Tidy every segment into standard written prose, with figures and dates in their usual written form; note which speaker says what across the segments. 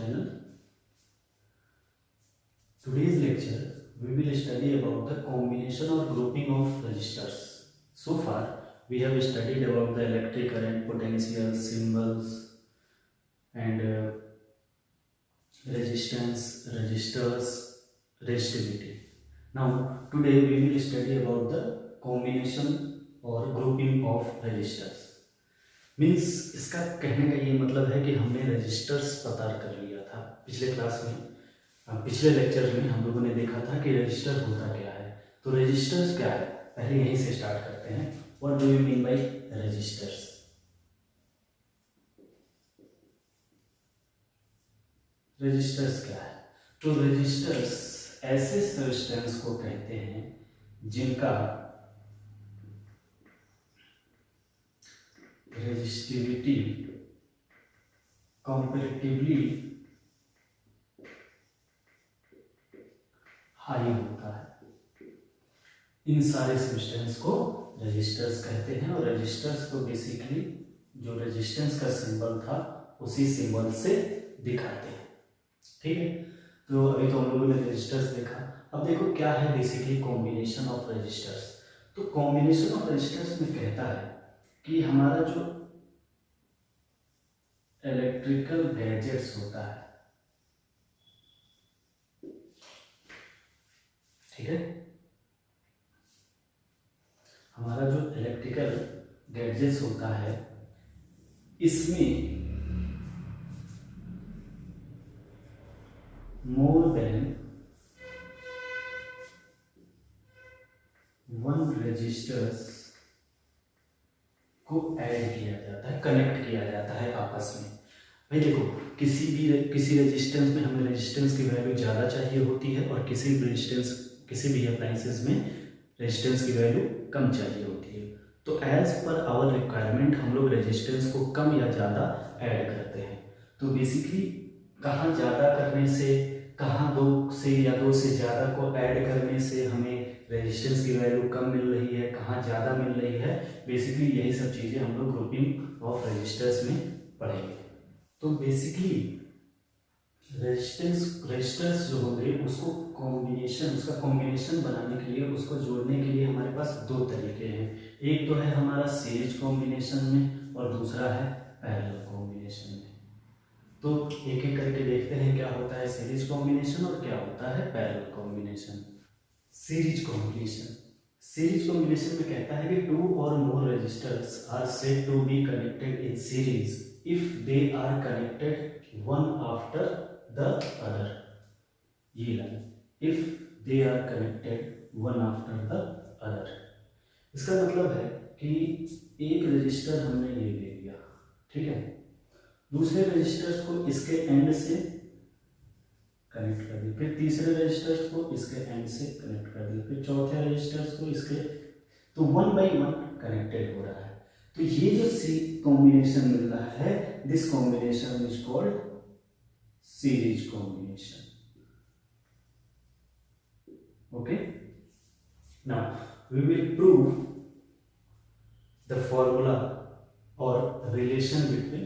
Speaker 1: channel. Today's lecture we will study about the combination or grouping of resistors. So far we have studied about the electric current, potential, symbols and resistance, resistors, resistivity. Now today we will study about the combination और grouping of registers. Means इसका कहने का ये मतलब है कि हमने registers पता कर लिया था पिछले क्लास में। पिछले लेक्चर में हम लोगों ने देखा था कि रजिस्टर होता क्या है। तो रजिस्टर्स क्या है, पहले यहीं से स्टार्ट करते हैं। What do you mean by resistors? Resistors क्या है? तो रजिस्टर्स ऐसे सब्सटेंस को कहते हैं जिनका रेजिस्टिविटी कंपैरेटिवली हाई होता है। इन सारे सब्सटेंस को रेजिस्टर्स कहते हैं और रेजिस्टर्स को बेसिकली जो रेजिस्टेंस का सिंबल था उसी सिंबल से दिखाते हैं। ठीक है, तो अभी तो हम लोगों ने रेजिस्टर्स देखा। अब देखो क्या है बेसिकली कॉम्बिनेशन ऑफ रेजिस्टर्स। तो कॉम्बिनेशन ऑफ रेजिस्टर्स में कहता है कि हमारा जो इलेक्ट्रिकल गैजेट्स होता है, ठीक है, हमारा जो इलेक्ट्रिकल गैजेट्स होता है इसमें मोर देन वन रजिस्टर्स को ऐड किया जाता है, कनेक्ट किया जाता है आपस में। भाई देखो, किसी रेजिस्टेंस में हमें रेजिस्टेंस की वैल्यू ज़्यादा चाहिए होती है और किसी भी अप्लायंसेस में रेजिस्टेंस की वैल्यू कम चाहिए होती है। तो एज पर आवर रिक्वायरमेंट हम लोग रेजिस्टेंस को कम या ज़्यादा ऐड करते हैं। तो बेसिकली कहाँ ज़्यादा करने से, कहाँ दो से या दो से ज़्यादा को ऐड करने से हमें रेजिस्टेंस की वैल्यू कम मिल रही है, कहाँ ज़्यादा मिल रही है, बेसिकली यही सब चीज़ें हम लोग ग्रुपिंग ऑफ रेजिस्टर्स में पढ़ेंगे। तो बेसिकली रेजिस्टर्स जो होंगे उसका कॉम्बिनेशन बनाने के लिए, उसको जोड़ने के लिए हमारे पास दो तरीके हैं। एक तो है हमारा सीरीज कॉम्बिनेशन में और दूसरा है पैरेलल कॉम्बिनेशन में। तो एक एक करके देखते हैं क्या होता है सीरीज कॉम्बिनेशन और क्या होता है पैरेलल कॉम्बिनेशन। सीरीज कॉम्बिनेशन में कहता है कि टू और more resistors are said to be connected in series if they are connected one after the other. ये line, if they are connected one after the other, इसका मतलब है कि एक रजिस्टर हमने ये ले लिया, ठीक है, दूसरे रजिस्टर्स को इसके एंड से कनेक्ट कर दिया, फिर तीसरे रजिस्टर्स को इसके एंड से कनेक्ट कर दिया, फिर चौथे रजिस्टर्स को इसके, तो वन बाय वन कनेक्टेड हो रहा है। तो ये जो सी कॉम्बिनेशन मिल रहा है, this combination is called series combination. Okay, now we will prove the formula और relation between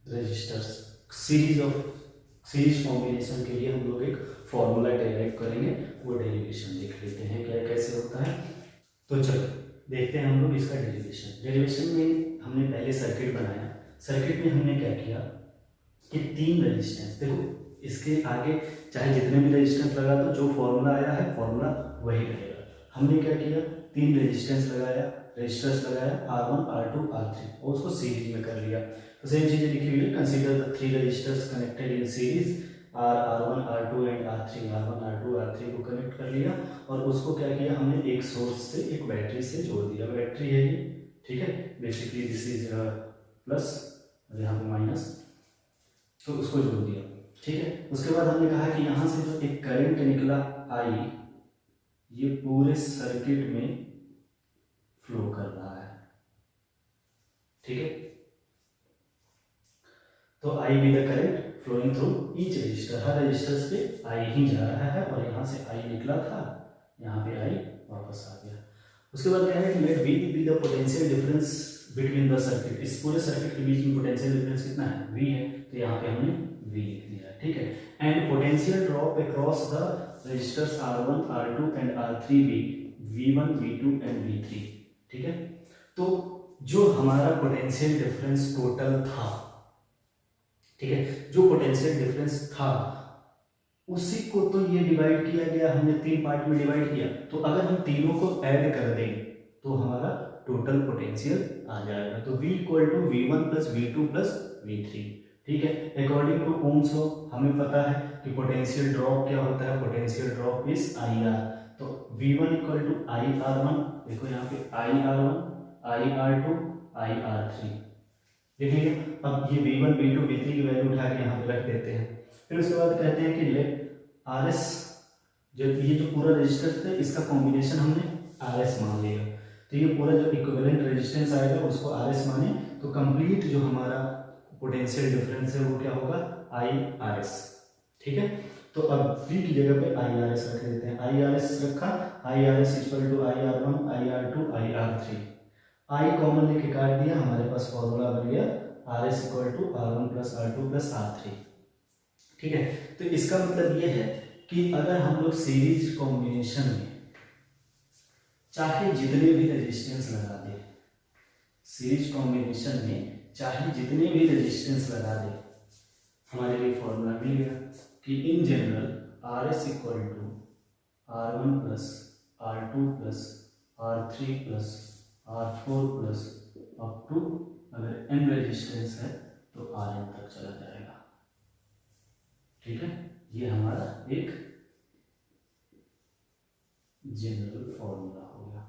Speaker 1: resistors. Series combination के लिए हम लोग एक फॉर्मूला डेराइव करेंगे, वो डेरिवेशन देख लेते हैं क्या कैसे होता है। तो चलो देखते हैं हम लोग इसका डेरिवेशन में हमने पहले सर्किट बनाया। सर्किट में हमने क्या किया कि तीन रेजिस्टेंस, देखो इसके आगे चाहे जितने भी रेजिस्टेंस लगा दो, जो फॉर्मूला आया है फॉर्मूला वही रहेगा। हमने क्या किया, तीन रेजिस्टेंस रजिस्टर्स लगाया R1, R2, R3 और उसको सीरीज में कर लिया। तो सेम चीजें लिखी हुई है, consider the three resistors connected in series R1, R2 and R3। R1, R2, R3 को कनेक्ट कर लिया और उसको क्या किया हमने, एक सोर्स से, एक बैटरी से जोड़ दिया। बैटरी है ये, ठीक है, बेसिकली दिस इज प्लस और यहाँ पे माइनस, तो उसको जोड़ दिया, ठीक है। उसके बाद हमने कहा कि यहाँ से जो एक करंट निकला I, ये पूरे सर्किट में फ्लो कर रहा है, ठीक है। तो I be the current flowing through each resistor, हर रजिस्टर पे I ही जा रहा है और यहाँ से I निकला था, यहाँ पे I वापस आ गया। उसके बाद क्या है कि let V be the potential difference between the circuit. इस पूरे सर्किट के बीच में पोटेंशियल डिफरेंस कितना है, V है, तो यहाँ पे हमने V लिख दिया, ठीक है। And potential drop across the resistors R1 R2 and R3 भी V1 V2 एंड V3, ठीक है। तो जो हमारा पोटेंशियल डिफरेंस टोटल था, ठीक है, जो पोटेंशियल डिफरेंस था उसी को तो ये डिवाइड किया गया, हमने 3 पार्ट में डिवाइड किया, तो अगर हम तीनों को ऐड कर दें तो हमारा टोटल पोटेंशियल आ जाएगा। तो V equal to V1 plus V2 plus V3, ठीक है। अकॉर्डिंग टू ओम्स लॉ हमें पता है कि पोटेंशियल ड्रॉप क्या होता है, पोटेंशियल ड्रॉप इज IR। तो V1 इक्वल टू IR1, देखो यहाँ पे IR1 IR2 IR3 लिख लिया। अब ये V1 V2 V3 की वैल्यू उठा के यहाँ पे रख देते हैं। फिर उसके बाद कहते हैं कि लेट RS, जो ये जो पूरा रेजिस्टेंस है इसका कॉम्बिनेशन हमने RS मान लिया, तो ये पूरा जो इक्विवेलेंट रेजिस्टेंस आएगा उसको RS माने, तो कंप्लीट जो हमारा पोटेंशियल डिफरेंस है वो क्या होगा, IRS, ठीक है। तो अब V की जगह पे IRS रख देते हैं। IRS रखा, IRS equal to IR1 IR2 IR3, I common लेके काट दिया, हमारे पास फॉर्मूला बन गया RS equal to R1 plus R2 plus R3, ठीक है। तो इसका मतलब ये है कि अगर हम लोग सीरीज कॉम्बिनेशन में चाहे जितने भी रेजिस्टेंस लगा दे, सीरीज कॉम्बिनेशन में चाहे जितने भी रेजिस्टेंस लगा दे, हमारे लिए फॉर्मूला मिल गया कि in general RS equal to R1 plus R2 plus R3 plus R4 plus up to अगर n रेजिस्टेंस है तो Rn तक चला जाएगा, ठीक है। ये हमारा एक जनरल फॉर्मूला हो गया।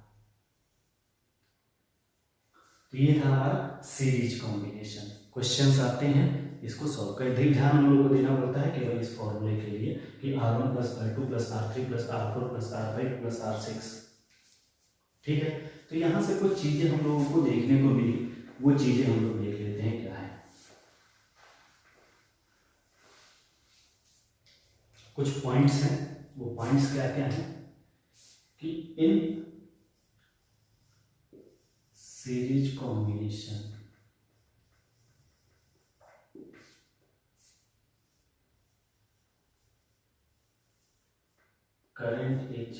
Speaker 1: तो ये था हमारा सीरीज कॉम्बिनेशन। क्वेश्चंस आते हैं, इसको सॉल्व कर ध्यान हम लोगों को देना पड़ता है केवल इस फॉर्मूले के लिए कि R1 plus R2 plus R3 plus R4 plus R5 plus R6, ठीक है। तो यहाँ से कुछ चीजें हम लोगों को देखने को मिली, वो चीजें हम लोग देख लेते हैं क्या है। कुछ पॉइंट्स हैं, वो पॉइंट्स क्या क्या हैं कि in series combination current is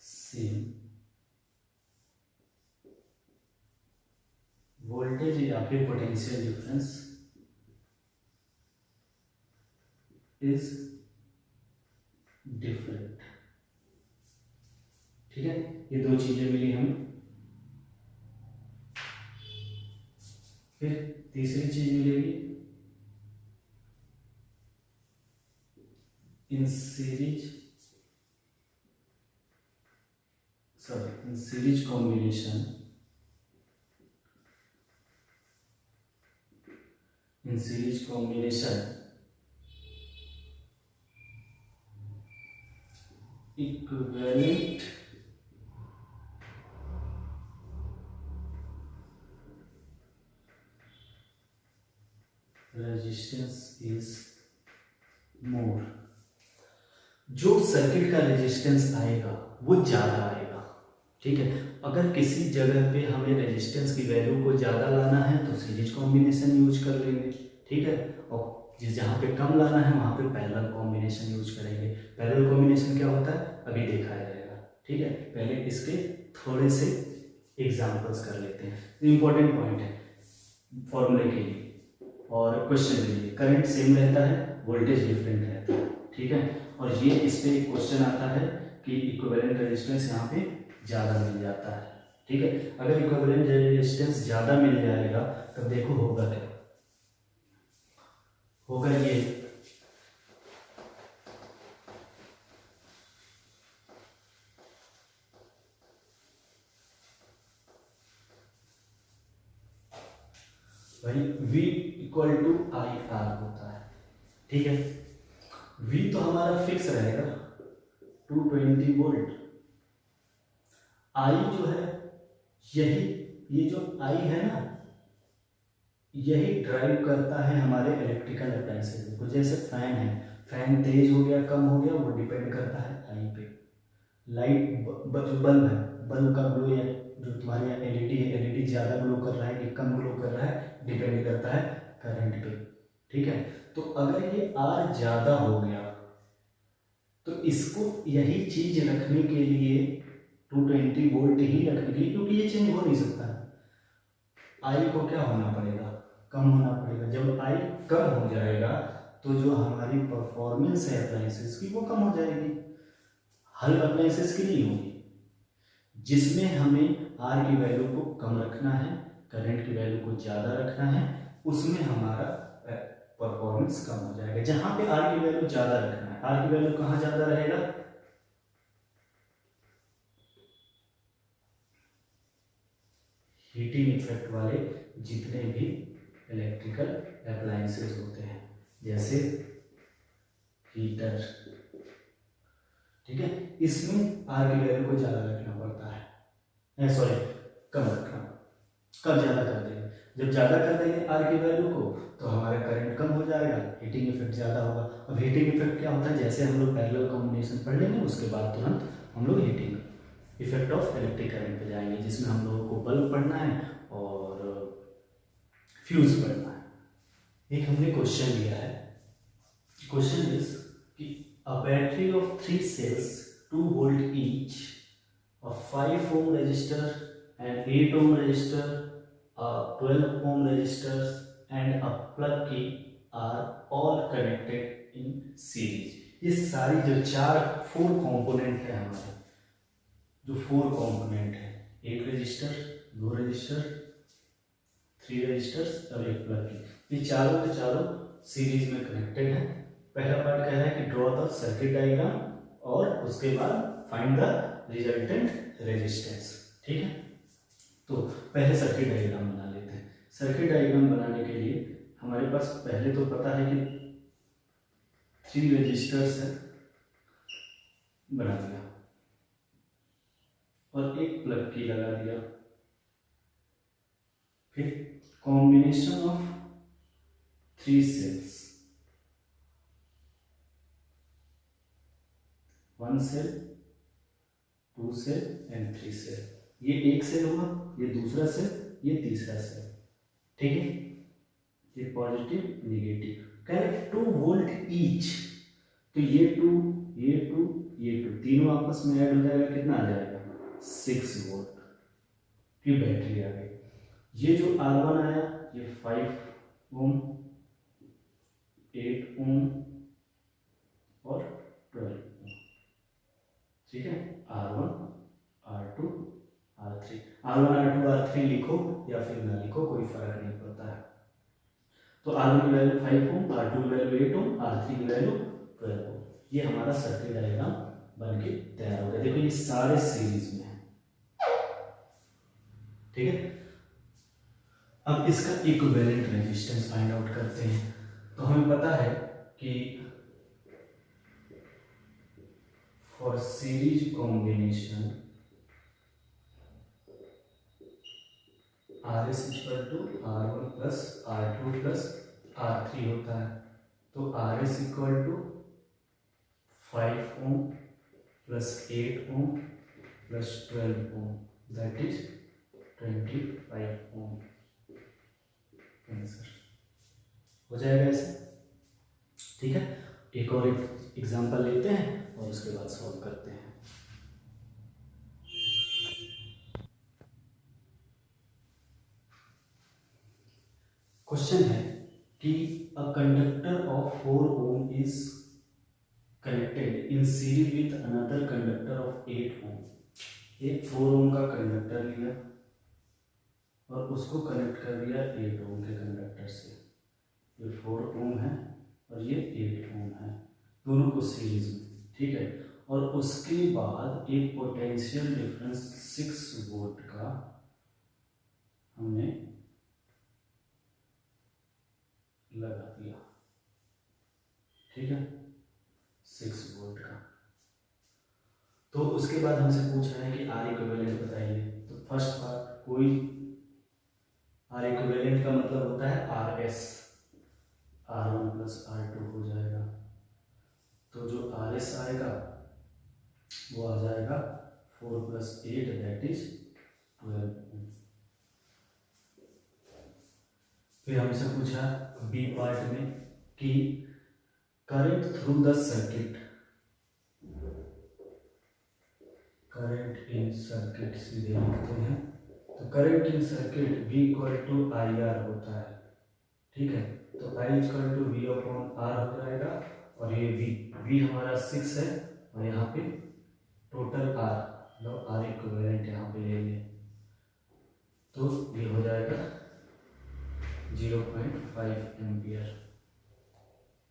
Speaker 1: same, voltage या फिर पोटेंशियल डिफरेंस इज डिफरेंट, ठीक है। ये दो चीजें मिली हमें। फिर तीसरी चीज मिलेगी in series combination, in series combination equivalent resistance is more। जो सर्किट का रेजिस्टेंस आएगा वो ज्यादा आएगा, ठीक है। अगर किसी जगह पे हमें रेजिस्टेंस की वैल्यू को ज्यादा लाना है तो सीरीज कॉम्बिनेशन यूज कर लेंगे, ठीक है। और जिस जहाँ पे कम लाना है वहाँ पे पैरेलल कॉम्बिनेशन यूज करेंगे। पैरेलल कॉम्बिनेशन क्या होता है अभी दिखाया जाएगा, ठीक है। पहले इसके थोड़े से एग्जांपल्स कर लेते हैं। इंपॉर्टेंट पॉइंट है फॉर्मूले के लिए और क्वेश्चन के लिए। करंट सेम रहता है, वोल्टेज डिफरेंट रहता है, ठीक है। और ये इस पे एक क्वेश्चन आता है कि इक्विवेलेंट रेजिस्टेंस यहाँ पे ज़्यादा मिल जाता है, ठीक है। अगर इक्विवेलेंट रेजिस्टेंस ज़्यादा मिल जाएगा तब देखो होगा क्या, होगा ये भाई V इक्वल टू IR होता है, ठीक है। V तो हमारा फिक्स रहेगा 220 वोल्ट। I जो है यही, ये जो I है ना यही ड्राइव करता है हमारे इलेक्ट्रिकल अप्लायंसेस को। जैसे फैन है, फैन तेज हो गया कम हो गया वो डिपेंड करता है I पे। लाइट बल्ब है, बल्ब का ग्लो या जो तुम्हारे यहाँ LED है, LED ज़्यादा ग्लो कर रहा है कि कम ग्लो कर रहा है डिपेंड करता है करंट पे, ठीक है। तो अगर ये R ज़्यादा हो गया तो इसको यही चीज रखने के लिए 220 वोल्ट ही रखने के लिए, क्योंकि ये चेंज हो नहीं सकता, I को क्या होना पड़ेगा, कम होना पड़ेगा। जब I कम हो जाएगा तो जो हमारी परफॉर्मेंस है अप्लायंसेस की वो कम हो जाएगी, हर अप्लायंसेस की नहीं होगी। जिसमें हमें R की वैल्यू को कम रखना है, करंट की वैल्यू को ज़्यादा रखना है, उसमें हमारा परफॉर्मेंस कम हो जाएगा। जहां पे R की वैल्यू ज़्यादा रखना है, R की वैल्यू कहाँ ज़्यादा रहेगा, हीटिंग इफेक्ट वाले जितने भी इलेक्ट्रिकल अप्लायंसेस होते हैं, जैसे हीटर, ठीक है, इसमें R की वैल्यू को ज़्यादा रखना पड़ता है, सॉरी कम रखना। कब ज़्यादा कर देंगे, जब ज़्यादा कर देंगे R की वैल्यू को तो हमारा करंट कम हो जाएगा, हीटिंग इफेक्ट ज़्यादा होगा। अब हीटिंग इफेक्ट क्या होता है, जैसे हम लोग पैरेलल कॉम्बिनेशन पढ़ लेंगे उसके बाद तुरंत हम लोग heating effect of electric current पे जाएंगे, जिसमें हम लोगों को बल्ब पढ़ना है और फ्यूज पढ़ना है। एक हमने क्वेश्चन लिया है, क्वेश्चन इज कि a battery of 3 cells 2 volt each, a 5 ohm resistor, an 8 ohm resistor, a 12 ohm resistors and a plug key are all connected in series। ये सारी जो 4 कंपोनेंट है हमारे, जो 4 कंपोनेंट है, एक रजिस्टर, 2 रजिस्टर, 3 रजिस्टर्स और एक प्लग की, ये चारों के चारों सीरीज में कनेक्टेड है। पहला पार्ट कह रहा है कि ड्रॉ द सर्किट डायग्राम और उसके बाद फाइंड द रिजल्टेंट रेजिस्टेंस, ठीक है। तो पहले सर्किट डायग्राम बना लेते हैं। सर्किट डायग्राम बनाने के लिए हमारे पास पहले तो पता है कि 3 रजिस्टर्स है, बना दिया, और एक प्लग की लगा दिया। फिर combination of 3 cells, 1 cell, 2 cell and 3 cell। ये एक सेल हुआ, ये दूसरा सेल, ये तीसरा सेल, ठीक है। ये positive negative, correct, 2 volt each, तो ये 2 ये 2 ये 2 तीनों आपस में ऐड हो जाएगा, कितना आ जाएगा 6 वोल्ट की बैटरी आ गई। ये जो R1 आया ये 5 ओम, 8 ओम और 12 ओम, ठीक है। R1 R2 R3, R1 R2 R3 लिखो या फिर ना लिखो कोई फर्क नहीं पड़ता है। तो R1 की वैल्यू 5 ओम, R2 की वैल्यू 8 ओम, R3 की वैल्यू 12 ओम। ये हमारा सर्किट डायग्राम बन के तैयार हो गया। देखो ये सारे सीरीज में है, ठीक है। अब इसका इक्विवेलेंट रेजिस्टेंस फाइंड आउट करते हैं। तो हमें पता है कि for series combination RS equal to R1 plus R2 plus R3 होता है। तो RS equal to 5 ohm plus 8 ohm plus 12 ohm, that is 25 ohm. Answer हो जाएगा ऐसे, ठीक है। एक और एग्जांपल लेते हैं और उसके बाद सॉल्व करते हैं। क्वेश्चन है कि a conductor of 4 ohm is connected in series with another conductor of 8 ohm. एक 4 ओम का कंडक्टर लिया और उसको कनेक्ट कर दिया 8 ओम के कंडक्टर से। ये 4 ओम है और ये 8 ओम है, दोनों को सीरीज में, ठीक है। और उसके बाद एक पोटेंशियल डिफरेंस 6 वोल्ट का हमने लगा दिया, ठीक है, 6 वोल्ट का। तो उसके बाद हमसे पूछा है कि आर इक्विवेलेंट बताइए। तो फर्स्ट पार्ट, कोई आर इक्विवेलेंट का मतलब होता है R S, R1 plus R2 हो जाएगा। तो जो RS आएगा वो आ जाएगा 4 प्लस 8 दैट इज 12। फिर हमसे पूछा बी पार्ट में कि current through the circuit, current in circuit सीधे लिखते हैं, तो current in circuit V equal to I R होता है। ठीक है, तो I equal to V upon R हो जाएगा, और ये V हमारा 6 है, और यहाँ पे टोटल R, मतलब R इक्विवेलेंट यहाँ पे लेंगे, तो ये हो जाएगा 0.5 एम्पियर।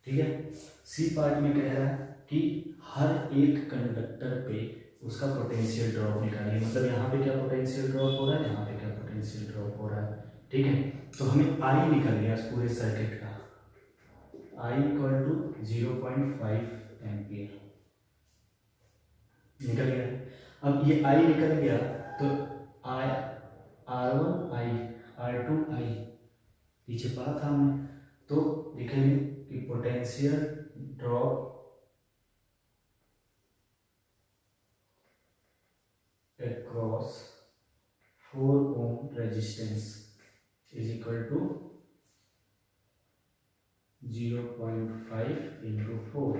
Speaker 1: ठीक है, सी पार्ट में कह रहा है कि हर एक कंडक्टर पे उसका पोटेंशियल ड्रॉप निकालिए, मतलब यहाँ पे क्या पोटेंशियल ड्रॉप हो रहा है, यहाँ पे क्या पोटेंशियल ड्रॉप हो रहा है। ठीक है, तो हमें आई निकल गया इस पूरे सर्किट का, आई इक्वल टू 0.5 एम्पियर निकल गया। अब ये आई निकल गया तो आई R1 आई R2 आई पीछे पढ़ा था हमने, तो लिखेंगे कि potential drop across 4 ohm resistance is equal to 0.5 into 4,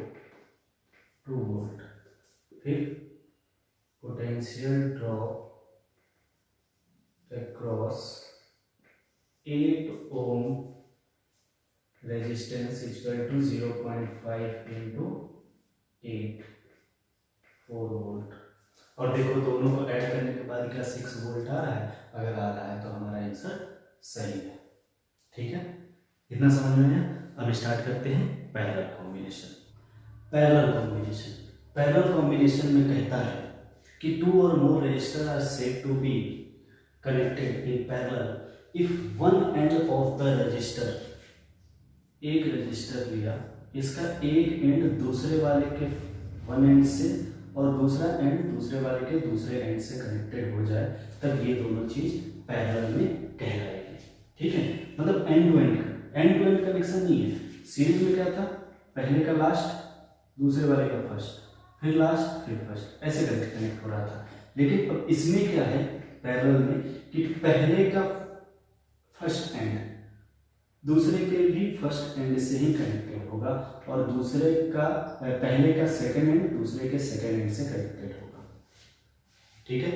Speaker 1: 2 volt। फिर potential drop across 8 ohm resistance is equal to 0.5 into 8, 4 volt। और देखो दोनों को ऐड करने के बाद क्या 6 वोल्ट आ रहा है, अगर आ रहा है तो हमारा आंसर सही है। ठीक है, इतना समझ में आया। अब स्टार्ट करते हैं पैरेलल कॉम्बिनेशन। पैरेलल कॉम्बिनेशन में कहता है कि 2 or more resistors are said to be connected in parallel if one end of the resistor, एक रजिस्टर लिया, इसका एक एंड दूसरे वाले के वन एंड से और दूसरा एंड दूसरे वाले के दूसरे एंड से कनेक्टेड हो जाए, तब ये दोनों चीज पैरेलल में कहलाएगी। ठीक है, मतलब एंड टू एंड कनेक्शन नहीं है। सीरीज में क्या था, पहले का लास्ट दूसरे वाले का फर्स्ट, फिर लास्ट फिर फर्स्ट, ऐसे करके कनेक्ट हो रहा था। लेकिन अब इसमें क्या है पैरेलल में कि पहले का फर्स्ट एंड दूसरे के भी फर्स्ट एंड से ही कनेक्टेड होगा, और दूसरे का पहले का सेकंड एंड दूसरे के सेकंड एंड से कनेक्टेड होगा। ठीक है,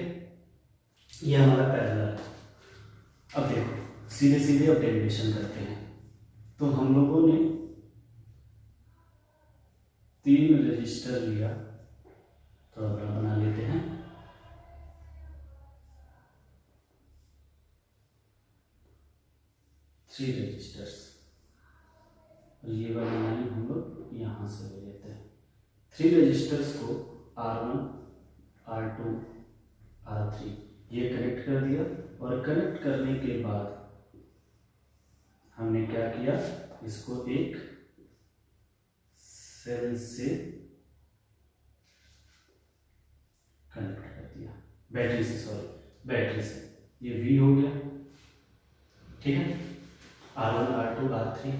Speaker 1: ये हमारा पैरेलल है। अब देखो सीधे सीधे अब डेरिवेशन करते हैं। तो हम लोगों ने 3 रजिस्टर लिया, तो अब बना लेते हैं। थ्री रजिस्टर्स, और ये वाली लाइन हम लोग यहाँ से ले लेते हैं। 3 रजिस्टर्स को R1, R2, R3 ये कनेक्ट कर दिया, और कनेक्ट करने के बाद हमने क्या किया, इसको एक सेल से कनेक्ट कर दिया, बैटरी से ये V हो गया। ठीक है, R1, R2, R3,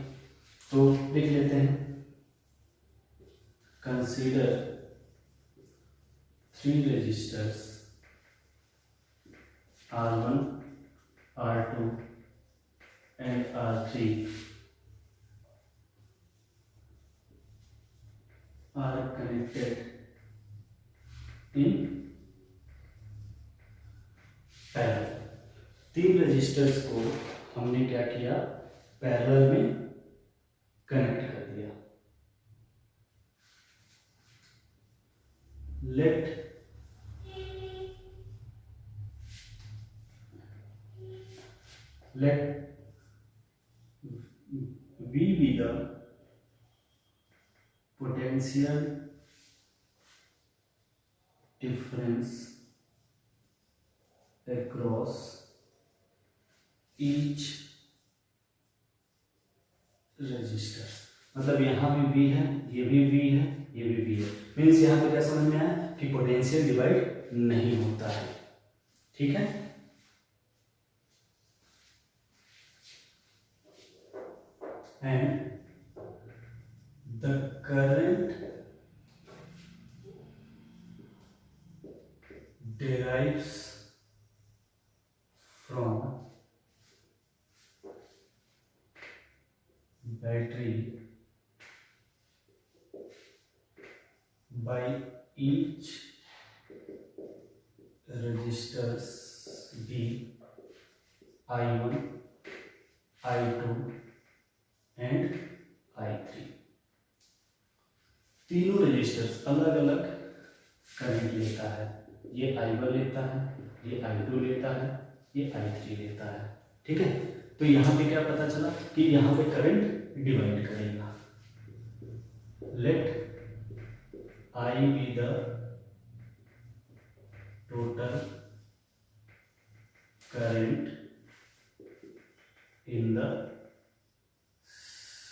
Speaker 1: तो लिख लेते हैं consider 3 resistors R1, R2 and R3 are connected in parallel. 3 resistors को हमने क्या किया, पैरेलल में कनेक्ट कर दिया। Let V be the potential difference across each resistor. मतलब यहाँ भी V है, ये भी V है, ये भी V है। मीन्स यहाँ पे क्या समझ में आया कि पोटेंशियल डिवाइड नहीं होता है। ठीक है, and the current derives from battery by each registers B I1, I2 and I3। तीनों रजिस्टर्स अलग अलग करंट लेता है। ये I1 लेता है, ये I2 लेता है, ये I3 लेता है। ठीक है, तो यहाँ पे क्या पता चला कि यहाँ पे करंट डिवाइड करेगा। Let I be the total current in the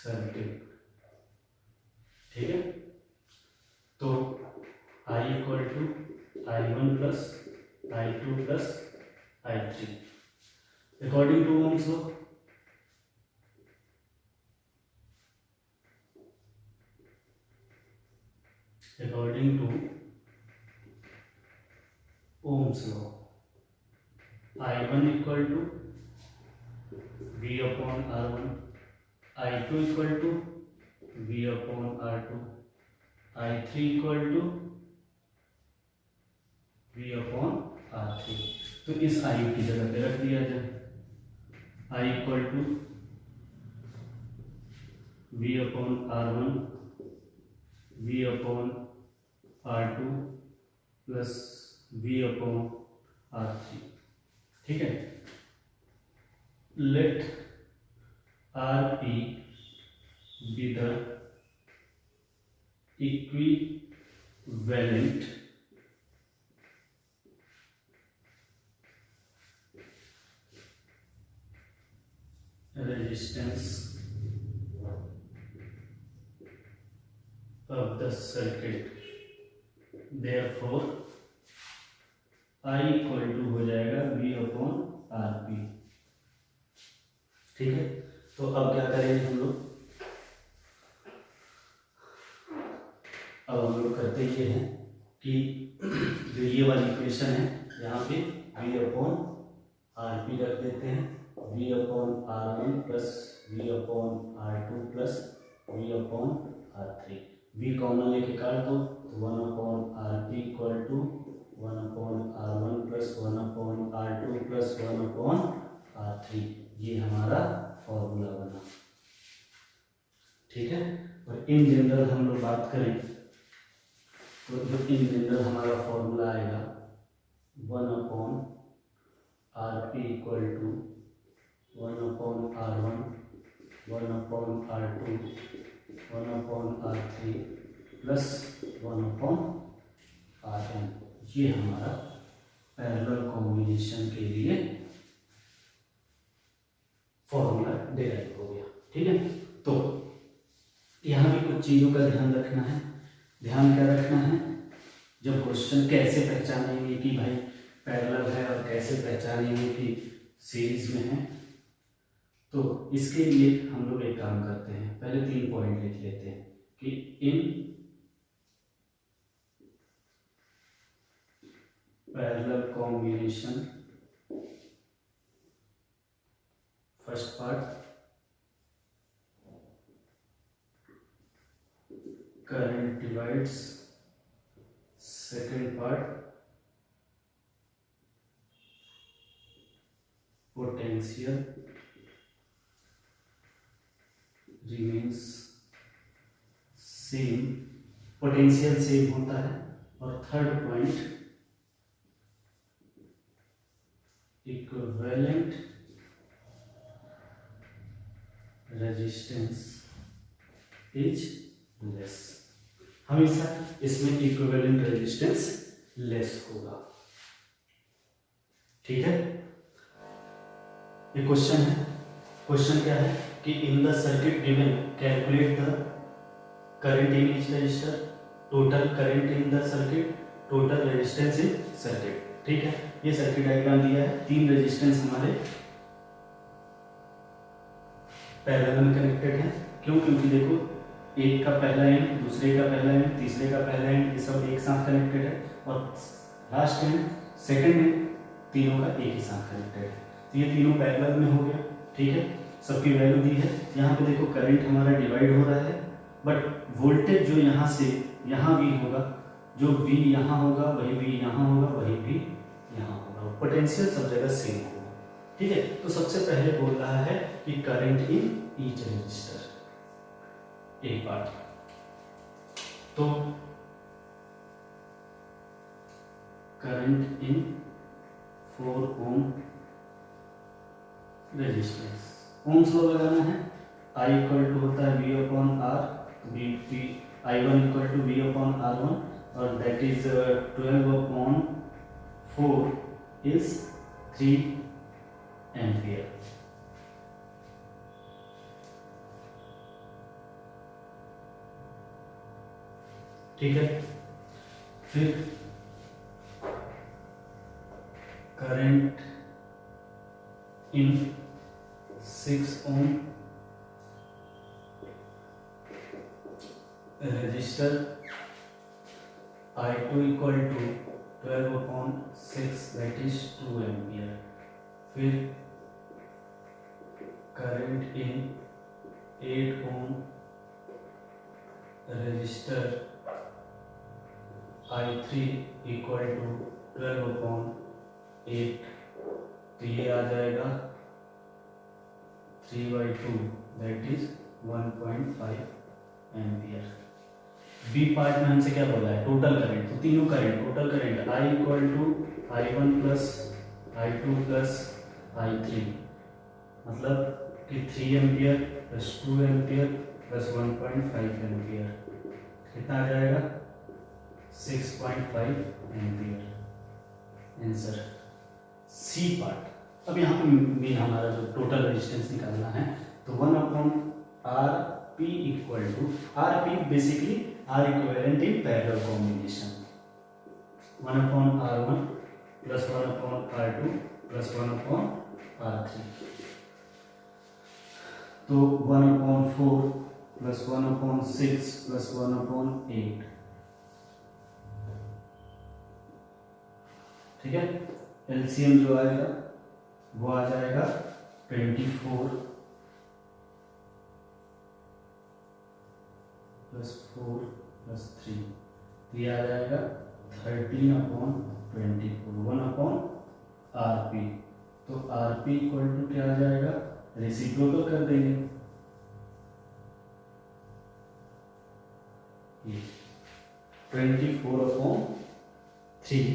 Speaker 1: circuit। ठीक है, तो I equal to I1 plus I2 plus I3 according to Ohm's law. According to Ohm's law, I1 equal to V upon R1, I2 equal to V upon R2, I3 equal to V upon R3। तो इस I की जगह पे रख दिया जाए, I equal to V upon R1, V upon R2 plus V upon R3। ठीक है, लेट RP be the equivalent resistance of the circuit। Therefore I equal to हो जाएगा V अपॉन RP। ठीक है, तो अब क्या करेंगे हम लोग, अब हम लोग करते ये हैं कि जो ये वाली इक्वेशन है यहाँ पे V अपॉन RP रख देते हैं, V upon R1 plus V upon R2 plus V upon R3। V common लेके काट दो तो 1 upon RP equal to 1 upon R1 plus 1 upon R2 plus 1 upon R3। ये हमारा फॉर्मूला बना। ठीक है, और इन जनरल हम लोग बात करें तो इन जनरल हमारा फॉर्मूला आएगा 1 upon RP equal to 1 upon R1, 1 upon R2, 1 upon R3 plus 1 upon Rn। ये हमारा पैरेलल कॉम्बिनेशन के लिए फॉर्मूला डिराइव हो गया। ठीक है, तो यहाँ भी कुछ चीज़ों का ध्यान रखना है। ध्यान क्या रखना है, जब क्वेश्चन कैसे पहचानेंगे कि भाई पैरेलल है और कैसे पहचानेंगे कि सीरीज में है, तो इसके लिए हम लोग एक काम करते हैं, पहले 3 पॉइंट लिख लेते हैं कि इन parallel combination, first part current divides, second part potential remains same, potential same होता है, और third point equivalent resistance is less. हमेशा इसमें इक्विवेलेंट रेजिस्टेंस लेस होगा। ठीक है, ये क्वेश्चन है। क्वेश्चन क्या है कि in the circuit given calculate the current in each resistor, total current in the circuit, total resistance in circuit. ठीक है, ये सर्किट डायग्राम दिया है, 3 रेजिस्टेंस हमारे पैरेलल में कनेक्टेड है। क्यों? क्योंकि देखो एक का पहला एंड, दूसरे का पहला एंड, तीसरे का पहला एंड, ये सब एक साथ कनेक्टेड है, और लास्ट एंड, सेकंड एंड, तीनों का एक ही साथ कनेक्टेड है। तो ये तीनों पैरेलल में हो गया। ठीक है, सबकी वैल्यू दी है। यहाँ पे देखो करंट हमारा डिवाइड हो रहा है, बट वोल्टेज जो यहाँ से यहाँ भी होगा जो V यहाँ होगा वही V यहाँ होगा, वही V यहाँ होगा, पोटेंशियल सब जगह सेम होगा। ठीक है, तो सबसे पहले बोल रहा है कि करंट इन ईच रजिस्टर, एक बात। तो current in 4 ohm resistance, ohm's law लगाना है। I इक्वल टू होता है V upon R, I1 equal to V upon R1 और that is 12 upon 4 is 3 ampere. ठीक है, फिर current in 6 ohm resistor, I2 equal to 12 upon 6 that is 2 ampere. फिर current in 8 ohm resistor, I3 equal to 12 upon 8, तो ये आ जाएगा 3/2 that is 1.5 ampere. B part में हमसे क्या बोला है, टोटल करंट, तो तीनों current, total current I equal to I1 plus I2 plus I3, मतलब कि 3 ampere plus 2 ampere plus 1.5 ampere, कितना आ जाएगा 6.5 एम्पियर। Answer C part. अब यहाँ पे मेन हमारा जो टोटल रेजिस्टेंस निकालना है, तो 1 upon R P equal to, R P basically R equivalent in parallel combination, 1 upon R1 plus 1 upon R2 plus 1 upon R3, तो 1 upon 4 plus 1 upon 6 plus 1 upon 8। ठीक है, एलसीएम जो आएगा वो आ जाएगा 24 प्लस 4 प्लस 3, तो ये आ जाएगा 13 अपॉन 24, 1 अपॉन आरपी, तो आरपी इक्वल टू क्या आ जाएगा, रेसिप्रोकल कर देंगे, 24 अपॉन 3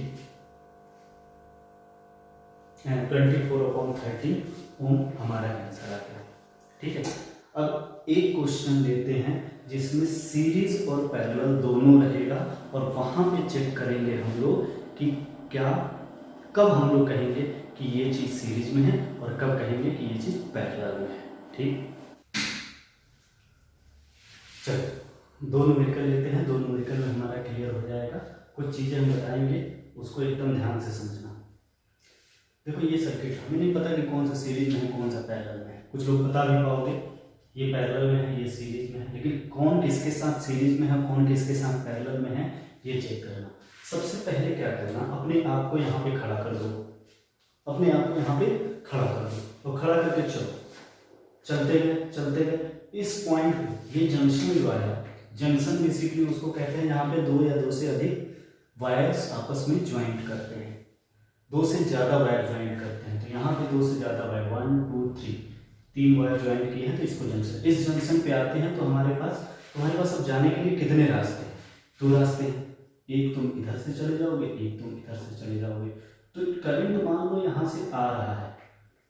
Speaker 1: एंड 24 अपॉन 13 ओम हमारा आंसर आ गया। ठीक है, अब एक क्वेश्चन लेते हैं जिसमें सीरीज और पैरेलल दोनों रहेगा, और वहां पे चेक करेंगे हम लोग कि क्या, कब हम लोग कहेंगे कि ये चीज सीरीज में है और कब कहेंगे कि ये चीज पैरेलल में है। ठीक, चलो दोनों मिलकर लेते हैं, दोनों मिलकर में हमारा क्लियर हो जाएगा। कुछ चीजें हम बताएंगे, उसको एकदम ध्यान से समझना। देखो ये सर्किट हमें नहीं पता कि कौन सा सीरीज में है कौन सा पैरेलल में है, कुछ लोग बता भी पाओगे ये पैरेलल में है ये सीरीज में है, लेकिन कौन किसके साथ सीरीज में है कौन किसके साथ पैरेलल में है ये चेक करना। सबसे पहले क्या करना, अपने आप को यहाँ पे खड़ा कर दो, अपने आप को यहाँ पे खड़ा कर दो, तो खड़ा करके चलो, चलते गए इस पॉइंट पे, ये जंक्शन जो आया, जंक्शन बेसिकली उसको कहते हैं यहाँ पे 2 या 2 से अधिक वायर्स आपस में ज्वाइंट करते हैं, 2 से ज्यादा वायर ज्वाइंट करते हैं, तो यहाँ पे 2 से ज्यादा वायर 1 2 3 वायर ज्वाइंट किए हैं, तो इसको जंक्शन, इस जंक्शन पे आते हैं। तो तुम्हारे पास अब जाने के लिए कितने रास्ते हैं, 2 रास्ते हैं, एक तुम इधर से चले जाओगे, एक तुम इधर से चले जाओगे। तो करंट मान लो यहाँ से आ रहा है,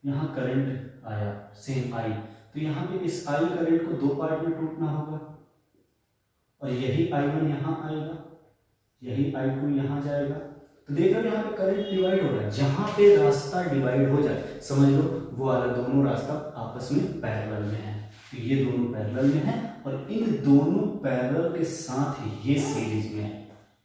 Speaker 1: यहाँ करंट आया सेम आई, तो यहाँ पे इस आई करंट को 2 पार्ट में टूटना होगा, और यही I1 यहाँ आएगा, यही I2 यहाँ जाएगा। तो देख रहे हो यहाँ पे करंट डिवाइड हो रहा है, जहां पे रास्ता डिवाइड हो जाए समझ लो वो वाला दोनों रास्ता आपस में पैरेलल में है, तो ये दोनों पैरेलल में है, और इन दोनों पैरेलल के साथ ही ये सीरीज में है,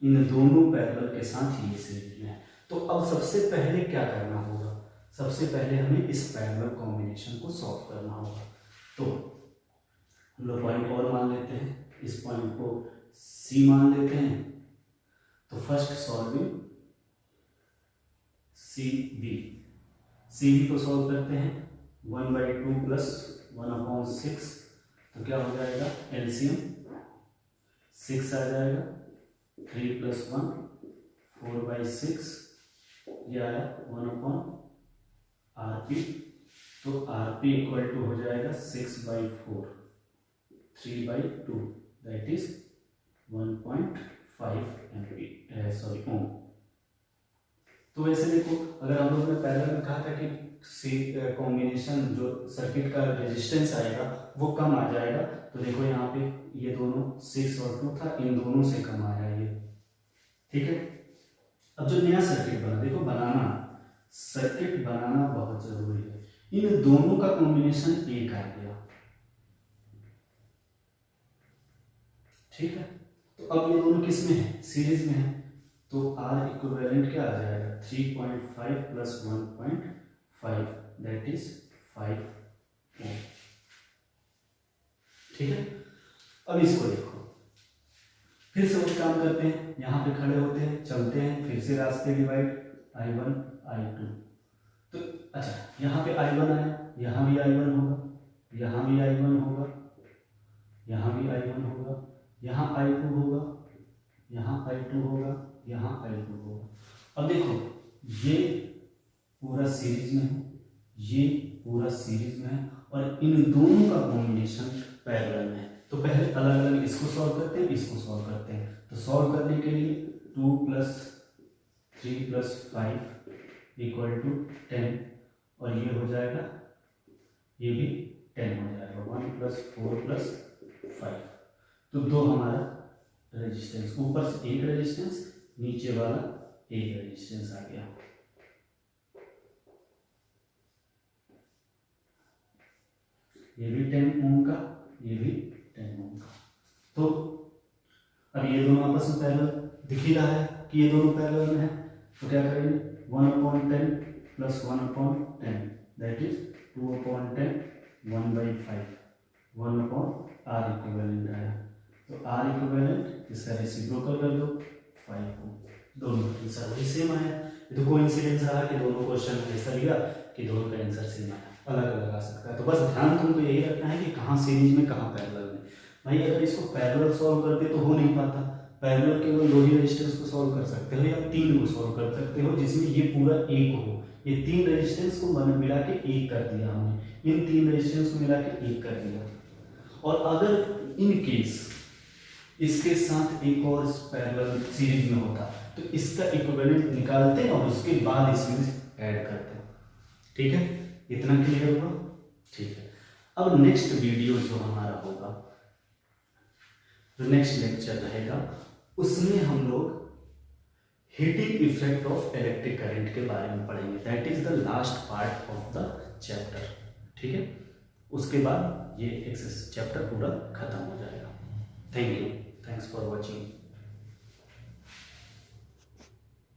Speaker 1: इन दोनों पैरेलल के साथ ही ये सीरीज में है। तो अब सबसे पहले क्या करना होगा, सबसे पहले हमें इस पैरेलल कॉम्बिनेशन को सॉल्व करना होगा। तो हम लोग पॉइंट और मान लेते हैं, इस पॉइंट को सी मान लेते हैं। तो फर्स्ट सॉल्विंग सी बी को सॉल्व करते हैं, 1/2 प्लस 1/6, तो क्या हो जाएगा एलसीएम 6 आ जाएगा, 3 + 1 4/6, ये आया 1/RP। तो RP इक्वल टू हो जाएगा 6/4, 3/2, दैट इज 1.5 ओम। तो वैसे देखो, अगर हम लोग ने पैरेलल में कहा था कि कॉम्बिनेशन जो सर्किट का रेजिस्टेंस आएगा वो कम आ जाएगा, तो देखो यहाँ पे ये दोनों 6 और 2 था, इन दोनों से कम आया ये, ठीक है। अब जो नया सर्किट बना, देखो सर्किट बनाना बहुत जरूरी है। इन दोनों का कॉम्बिनेशन एक आ गया, ठीक है। तो अब ये दोनों किस में है? सीरीज में है। तो R इक्विवेलेंट क्या आ जाएगा? 3.5 + 1.5, दैट इज 5 ओम, ठीक है। अब इसको देखो, फिर से वही काम करते हैं, यहाँ पे खड़े होते हैं, चलते हैं, फिर से रास्ते डिवाइड, I1 I2। तो अच्छा, यहाँ पे I1 आया, यहाँ भी I1 होगा, यहाँ भी I1 होगा, यहाँ भी I1 होगा, यहाँ I2 होगा, यहाँ I2 होगा, यहाँ I2 होगा। अब देखो, ये पूरा सीरीज में है, ये पूरा सीरीज में है, और इन दोनों का कॉम्बिनेशन पैरेलल में है। तो पहले अलग अलग इसको सॉल्व करते हैं, इसको सॉल्व करते हैं। तो सॉल्व करने के लिए 2 + 3 + 5 = 10, और ये हो जाएगा, ये भी 10 हो जाएगा, 1 + 4 + 5। तो दो हमारा रेजिस्टेंस, ऊपर से एक रेजिस्टेंस, नीचे वाला एक रेजिस्टेंस आ गया। ये भी 10 ओम का, ये भी 10 ओम का। तो अब ये दोनों आपस में पैरेलल दिख ही रहा है कि ये दोनों पैरेलल में है। तो क्या करेंगे? 1/10 + 1/10, दैट इज 2/10, 1/5, 1/R इक्विवेलेंट आया। तो R इक्विवेलेंट इसका रेसिप्रोकल कर दो, 5 ओम। दोनों का आंसर वही सेम आया। ये तो कोइंसिडेंस रहा कि दोनों क्वेश्चन में ऐसा लिया कि दोनों का आंसर सेम आया, अलग अलग आ सकता है। तो बस ध्यान तुमको यही रखना है कि कहाँ सीरीज में, कहाँ पैरेलल में। भाई अगर इसको पैरेलल सॉल्व करते तो हो नहीं पाता, पैरेलल केवल 2 ही रेजिस्टेंस को सॉल्व कर सकते हो, या 3 को सॉल्व कर सकते हो, जिसमें ये पूरा एक हो। ये 3 रेजिस्टेंस को मिला के एक कर दिया हमने, इन 3 रेजिस्टेंस को मिला के एक कर दिया। और अगर इन केस इसके साथ एक और पैरेलल सीरीज में होता तो इसका इक्विवेलेंट निकालते और उसके बाद इसमें ऐड करते, ठीक है। इतना क्लियर हुआ? ठीक है। अब नेक्स्ट वीडियो जो हमारा होगा, जो नेक्स्ट लेक्चर रहेगा, उसमें हम लोग heating effect of electric current के बारे में पढ़ेंगे। That is the last part of the chapter, ठीक है। उसके बाद ये चैप्टर पूरा खत्म हो जाएगा। Thank you, thanks for watching.